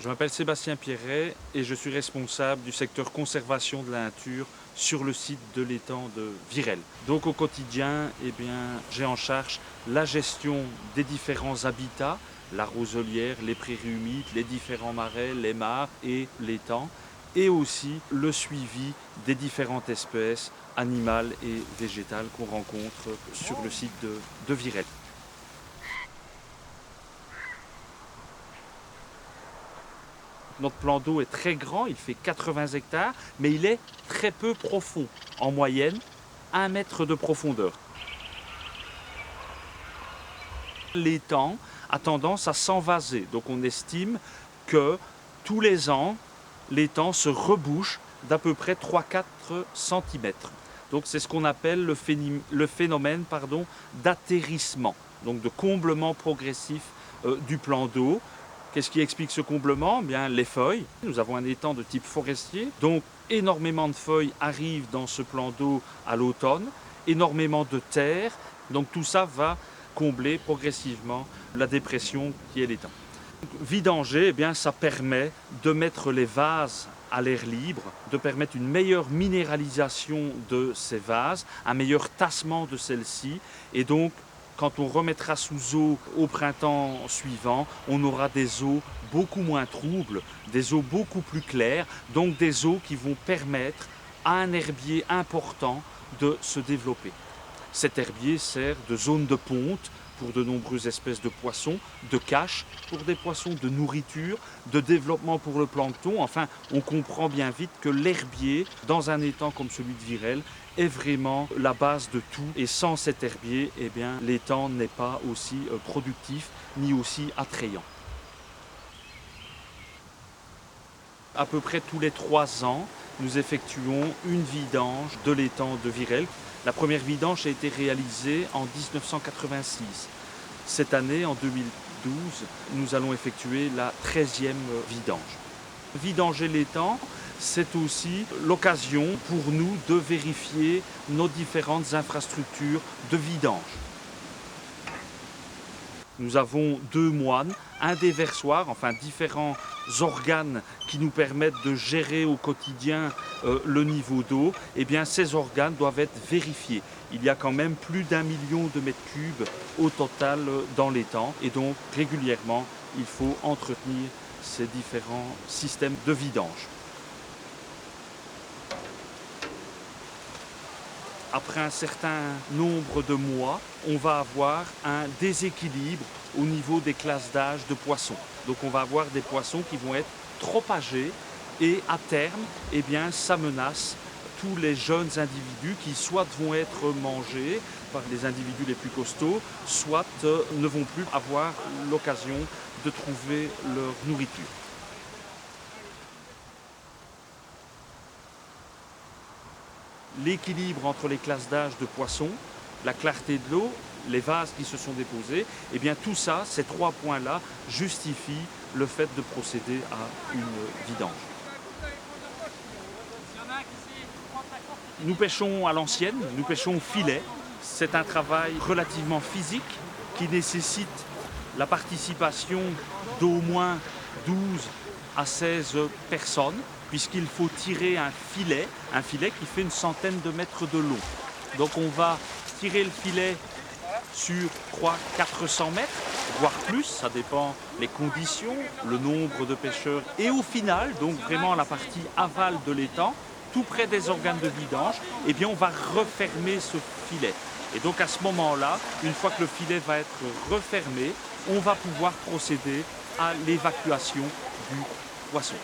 Je m'appelle Sébastien Pierret et je suis responsable du secteur conservation de la nature sur le site de l'étang de Virel. Donc au quotidien, j'ai en charge la gestion des différents habitats, la roselière, les prairies humides, les différents marais, les mares et l'étang, et aussi le suivi des différentes espèces animales et végétales qu'on rencontre sur le site de Virel. Notre plan d'eau est très grand, il fait 80 hectares, mais il est très peu profond. En moyenne, 1 mètre de profondeur. L'étang a tendance à s'envaser, donc on estime que tous les ans, l'étang se rebouche d'à peu près 3-4 cm. Donc c'est ce qu'on appelle le phénomène d'atterrissement, donc de comblement progressif du plan d'eau. Qu'est-ce qui explique ce comblement? Bien, les feuilles. Nous avons un étang de type forestier, donc énormément de feuilles arrivent dans ce plan d'eau à l'automne, énormément de terre, donc tout ça va combler progressivement la dépression qui est l'étang. Vidanger, ça permet de mettre les vases à l'air libre, de permettre une meilleure minéralisation de ces vases, un meilleur tassement de celles-ci, et donc quand on remettra sous eau au printemps suivant, on aura des eaux beaucoup moins troubles, des eaux beaucoup plus claires, donc des eaux qui vont permettre à un herbier important de se développer. Cet herbier sert de zone de ponte pour de nombreuses espèces de poissons, de cache pour des poissons, de nourriture, de développement pour le plancton. Enfin, on comprend bien vite que l'herbier, dans un étang comme celui de Virel, est vraiment la base de tout. Et sans cet herbier, l'étang n'est pas aussi productif ni aussi attrayant. À peu près tous les 3 ans, nous effectuons une vidange de l'étang de Virel. La première vidange a été réalisée en 1986. Cette année, en 2012, nous allons effectuer la 13e vidange. Vidanger l'étang, c'est aussi l'occasion pour nous de vérifier nos différentes infrastructures de vidange. Nous avons 2 moines, un déversoir, enfin différents organes qui nous permettent de gérer au quotidien le niveau d'eau. Ces organes doivent être vérifiés. Il y a quand même plus d'1 million de mètres cubes au total dans l'étang, et donc régulièrement il faut entretenir ces différents systèmes de vidange. Après un certain nombre de mois, on va avoir un déséquilibre au niveau des classes d'âge de poissons. Donc on va avoir des poissons qui vont être trop âgés et à terme, ça menace tous les jeunes individus qui soit vont être mangés par les individus les plus costauds, soit ne vont plus avoir l'occasion de trouver leur nourriture. L'équilibre entre les classes d'âge de poissons, la clarté de l'eau, les vases qui se sont déposés, tout ça, ces 3 points-là, justifient le fait de procéder à une vidange. Nous pêchons à l'ancienne, nous pêchons au filet. C'est un travail relativement physique qui nécessite la participation d'au moins 12 à 16 personnes, puisqu'il faut tirer un filet qui fait une centaine de mètres de long. Donc on va tirer le filet sur 300-400 mètres, voire plus, ça dépend les conditions, le nombre de pêcheurs. Et au final, donc vraiment la partie aval de l'étang, tout près des organes de vidange, on va refermer ce filet. Et donc à ce moment-là, une fois que le filet va être refermé, on va pouvoir procéder à l'évacuation du poisson.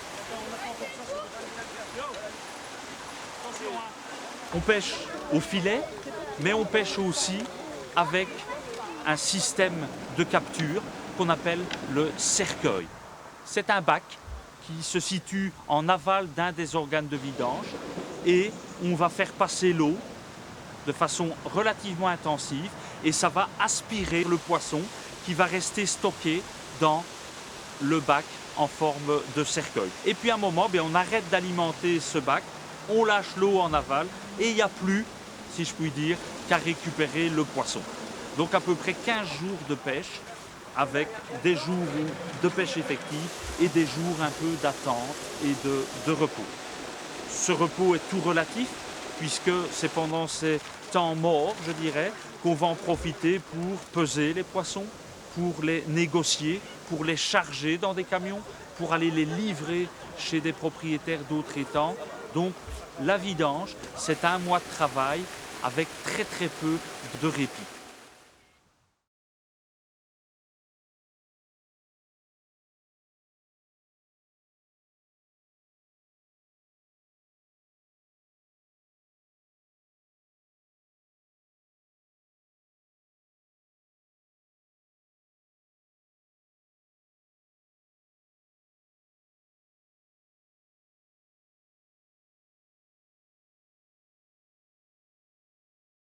On pêche au filet, mais on pêche aussi avec un système de capture qu'on appelle le cercueil. C'est un bac qui se situe en aval d'un des organes de vidange et on va faire passer l'eau de façon relativement intensive et ça va aspirer le poisson qui va rester stocké dans le bac en forme de cercueil. Et puis à un moment, on arrête d'alimenter ce bac, on lâche l'eau en aval et il n'y a plus, si je puis dire, qu'à récupérer le poisson. Donc à peu près 15 jours de pêche avec des jours de pêche effective et des jours un peu d'attente et de repos. Ce repos est tout relatif puisque c'est pendant ces temps morts, je dirais, qu'on va en profiter pour peser les poissons, pour les négocier, pour les charger dans des camions, pour aller les livrer chez des propriétaires d'autres étangs. Donc la vidange, c'est un mois de travail avec très très peu de répit.